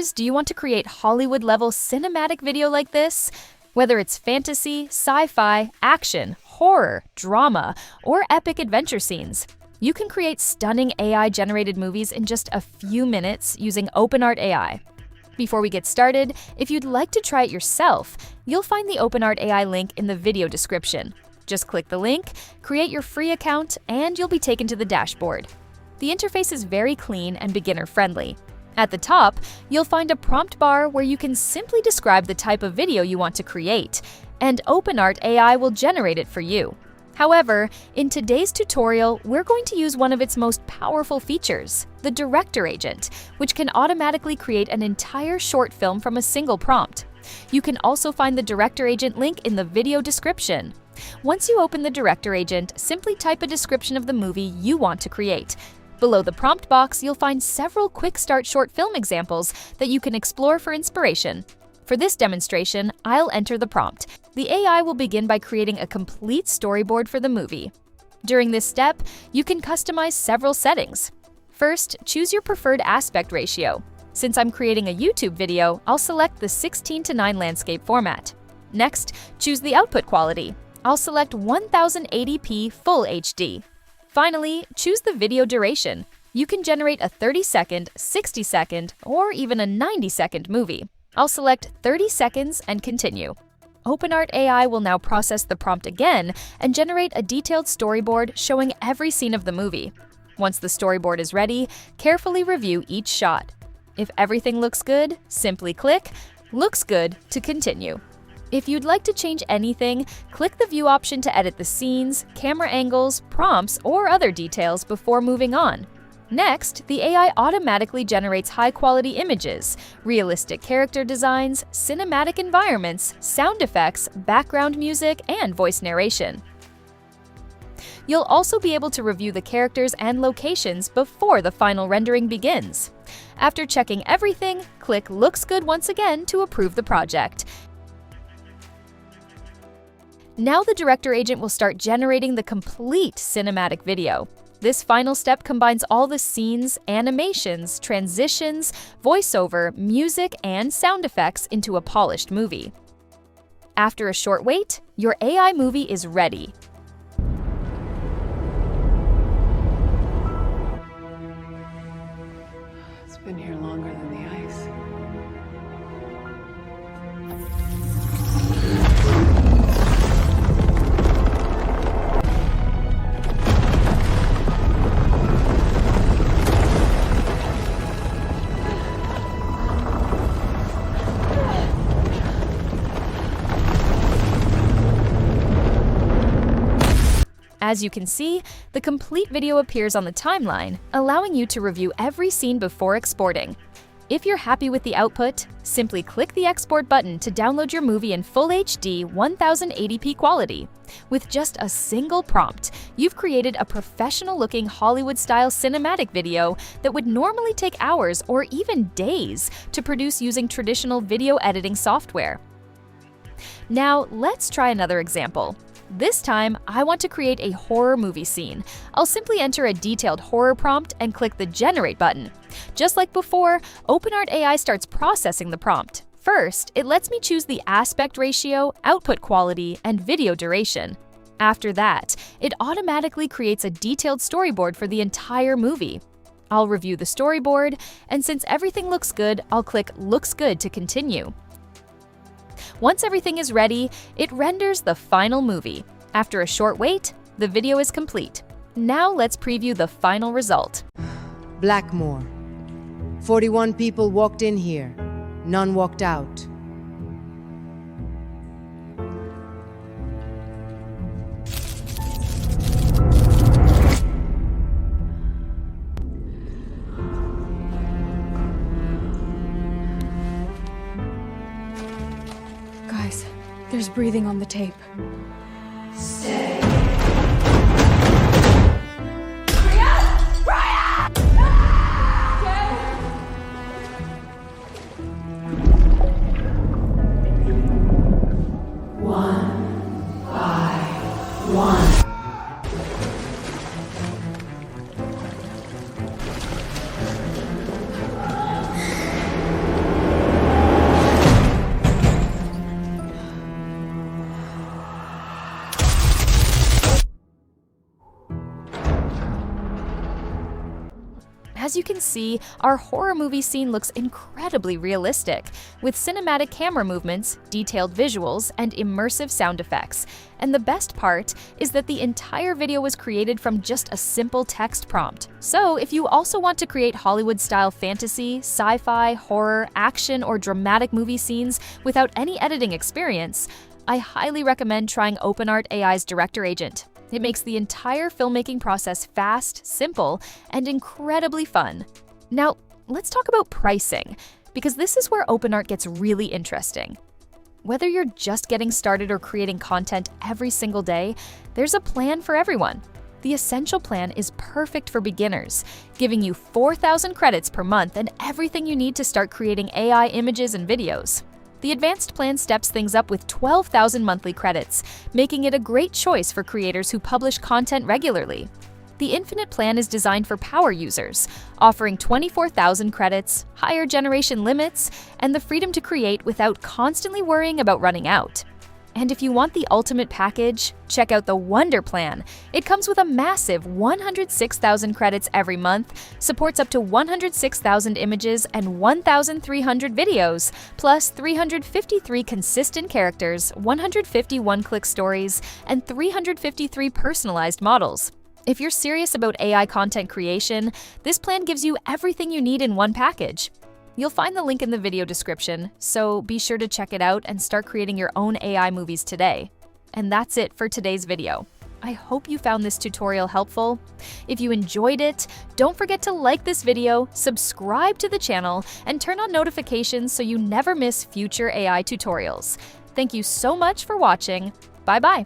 Filmmakers, do you want to create Hollywood-level cinematic video like this? Whether it's fantasy, sci-fi, action, horror, drama, or epic adventure scenes, you can create stunning AI-generated movies in just a few minutes using OpenArt AI. Before we get started, if you'd like to try it yourself, you'll find the OpenArt AI link in the video description. Just click the link, create your free account, and you'll be taken to the dashboard. The interface is very clean and beginner-friendly. At the top, you'll find a prompt bar where you can simply describe the type of video you want to create, and OpenArt AI will generate it for you. However, in today's tutorial, we're going to use one of its most powerful features, the Director Agent, which can automatically create an entire short film from a single prompt. You can also find the Director Agent link in the video description. Once you open the Director Agent, simply type a description of the movie you want to create. Below the prompt box, you'll find several quick start short film examples that you can explore for inspiration. For this demonstration, I'll enter the prompt. The AI will begin by creating a complete storyboard for the movie. During this step, you can customize several settings. First, choose your preferred aspect ratio. Since I'm creating a YouTube video, I'll select the 16:9 landscape format. Next, choose the output quality. I'll select 1080p Full HD. Finally, choose the video duration. You can generate a 30-second, 60-second, or even a 90-second movie. I'll select 30 seconds and continue. OpenArt AI will now process the prompt again and generate a detailed storyboard showing every scene of the movie. Once the storyboard is ready, carefully review each shot. If everything looks good, simply click "Looks good" to continue. If you'd like to change anything, click the View option to edit the scenes, camera angles, prompts, or other details before moving on. Next, the AI automatically generates high-quality images, realistic character designs, cinematic environments, sound effects, background music, and voice narration. You'll also be able to review the characters and locations before the final rendering begins. After checking everything, click "Looks good" once again to approve the project. Now the Director Agent will start generating the complete cinematic video. This final step combines all the scenes, animations, transitions, voiceover, music, and sound effects into a polished movie. After a short wait, your AI movie is ready. It's been here longer than the ice. As you can see, the complete video appears on the timeline, allowing you to review every scene before exporting. If you're happy with the output, simply click the Export button to download your movie in Full HD 1080p quality. With just a single prompt, you've created a professional-looking Hollywood-style cinematic video that would normally take hours or even days to produce using traditional video editing software. Now, let's try another example. This time, I want to create a horror movie scene. I'll simply enter a detailed horror prompt and click the Generate button. Just like before, OpenArt AI starts processing the prompt. First, it lets me choose the aspect ratio, output quality, and video duration. After that, it automatically creates a detailed storyboard for the entire movie. I'll review the storyboard, and since everything looks good, I'll click Looks Good to continue. Once everything is ready, it renders the final movie. After a short wait, the video is complete. Now let's preview the final result. Blackmore. 41 people walked in here. None walked out. Guys, there's breathing on the tape. Stay. As you can see, our horror movie scene looks incredibly realistic, with cinematic camera movements, detailed visuals, and immersive sound effects. And the best part is that the entire video was created from just a simple text prompt. So if you also want to create Hollywood-style fantasy, sci-fi, horror, action, or dramatic movie scenes without any editing experience, I highly recommend trying OpenArt AI's Director Agent. It makes the entire filmmaking process fast, simple, and incredibly fun. Now, let's talk about pricing, because this is where OpenArt gets really interesting. Whether you're just getting started or creating content every single day, there's a plan for everyone. The Essential Plan is perfect for beginners, giving you 4,000 credits per month and everything you need to start creating AI images and videos. The Advanced Plan steps things up with 12,000 monthly credits, making it a great choice for creators who publish content regularly. The Infinite Plan is designed for power users, offering 24,000 credits, higher generation limits, and the freedom to create without constantly worrying about running out. And if you want the ultimate package, check out the Wonder Plan. It comes with a massive 106,000 credits every month, supports up to 106,000 images and 1,300 videos, plus 353 consistent characters, 150 one-click stories, and 353 personalized models. If you're serious about AI content creation, this plan gives you everything you need in one package. You'll find the link in the video description, so be sure to check it out and start creating your own AI movies today. And that's it for today's video. I hope you found this tutorial helpful. If you enjoyed it, don't forget to like this video, subscribe to the channel, and turn on notifications so you never miss future AI tutorials. Thank you so much for watching. Bye-bye.